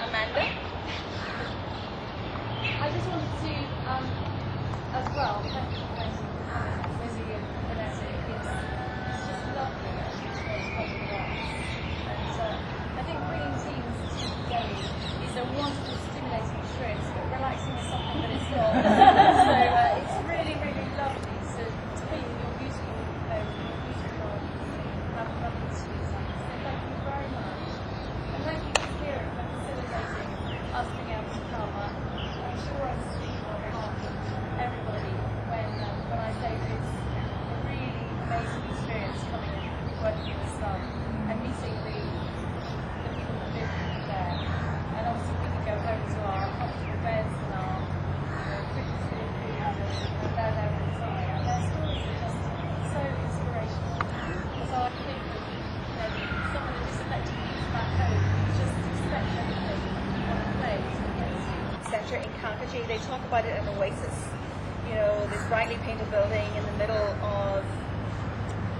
Amanda? I just wanted to, as well, thank you for Lizzie and Vanessa. It's just lovely actually to know public arts. And I think bringing teams to Delhi is a wonderful, stimulating experience, but relaxing is something that it's not. So it's really, really lovely to be in your beautiful home, your beautiful have lovely tea. So thank you very much. And thank you for Kieran for facilitating us being able to come. I'm sure I speak on behalf of everybody when I say that it's a really amazing experience coming and working in the slum and meeting the people that live there. And obviously we can go home to our comfortable beds and our Christmas food and they're there all the time. And their stories are just so inspirational. So I think that someone that is affected back home just expects everything on a plate and gets Centre in Calgary. They talk about it in Oasis. You know, this brightly painted building in the middle of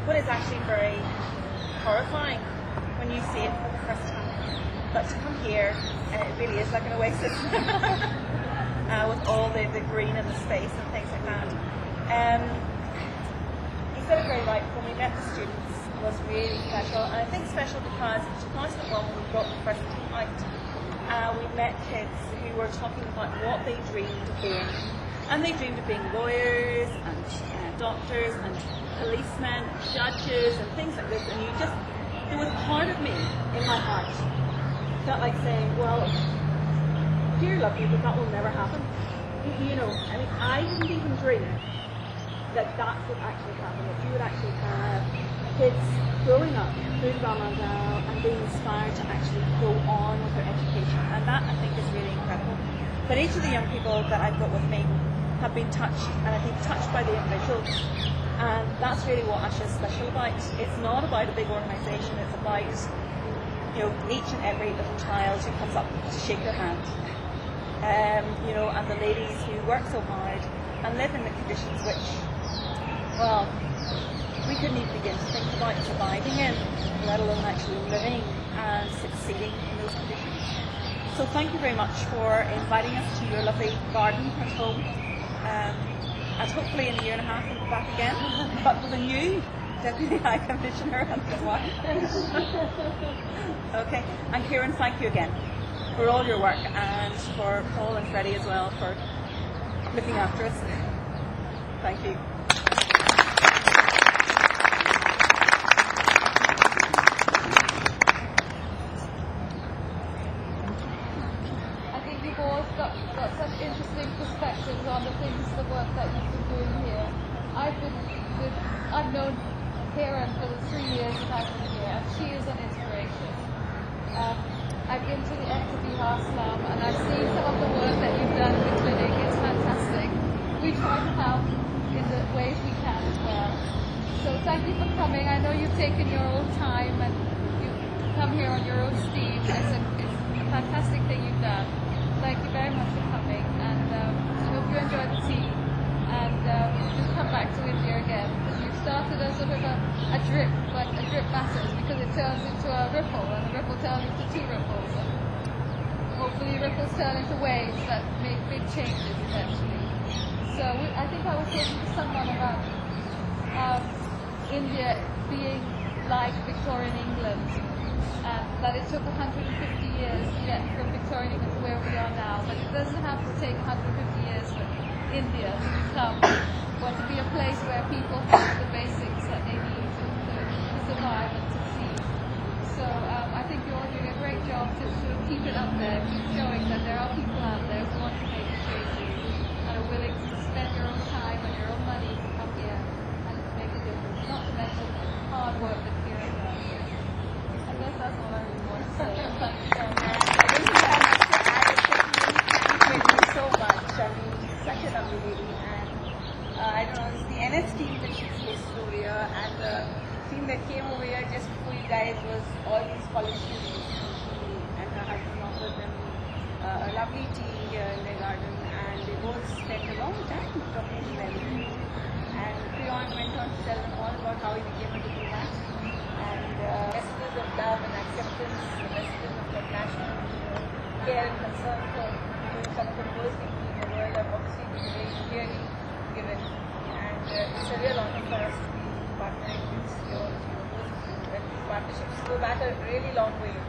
what is actually very horrifying when you see it for the first time. But to come here, and it really is like an oasis with all the green and the space and things like that. He said it very right. When we met the students, it was really special, and I think special because in 2001 when we brought the first team out, we met kids who were talking about what they dreamed of being. And they dreamed of being lawyers and doctors and policemen, judges and things like this. And there was part of me in my heart felt like saying, well, dear lovely, but that will never happen. You know, I mean, I didn't even dream that that's what actually happened, that you would actually have kids growing up through Ramadan and being inspired to actually go on with their education. And that, I think, is really incredible. But each of the young people that I've got with me have been touched, and I think touched by the individuals. And that's really what asha is special about. It's not about a big organisation, it's about, you know, each and every little child who comes up to shake your hand. You know, and the ladies who work so hard and live in the conditions which, well, we couldn't even begin to think about surviving in, let alone actually living and succeeding in those conditions. So thank you very much for inviting us to your lovely garden at home. And hopefully in a year and a half we'll be back again, but with a new Deputy High Commissioner and his wife. Okay, and Kieran, thank you again for all your work, and for Paul and Freddie as well for looking after us. Thank you. Got such interesting perspectives on the things, the work that you've been doing here. I've known Karen for the 3 years that I've been here, and she is an inspiration. I've been to the Ekta slum, and I've seen some of the work that you've done in the clinic. It's fantastic. We try to help in the ways we can as well. So thank you for coming. I know you've taken your own time and you've come here on your own steam. It's a fantastic thing you've done. Thank you very much for coming, and I hope you enjoy the tea, and just come back to India again, because you've started a sort of a drip, like a drip matters, because it turns into a ripple, and the ripple turns into two ripples, and hopefully ripples turn into waves that make big changes eventually. So I think I was talking to someone about India being like Victorian England, and that it took 150 years to get from Victorian England to where we are now, but it doesn't have to take 150 years for India to become, or to be a place where people have the basics that they need to survive and succeed. So I think you're all doing a great job to sort of keep it up there, keep showing that there are people out there who want to make changes and are willing to spend your own time and your own money to come here and make a difference, not to mention hard work that Kieran does. I guess that's all I really want to say. Thank you so much. I don't think I have much to add. Thank you so much. I mean, such a lovely lady, and I don't know, it's the NS team that she's hosted over here, and the team that came over here just before you guys was all these college students, and her husband offered them a lovely tea here in their garden, and they both spent a long time talking to them. And Priyan went on to tell them all about how he became a diplomat, and messages of love and acceptance, the messages of compassion, care and concern for you, some of the poorest people in the world have obviously been very clearly given. And it's a real honor for us to be partnering with your and these partnerships go back a really long way.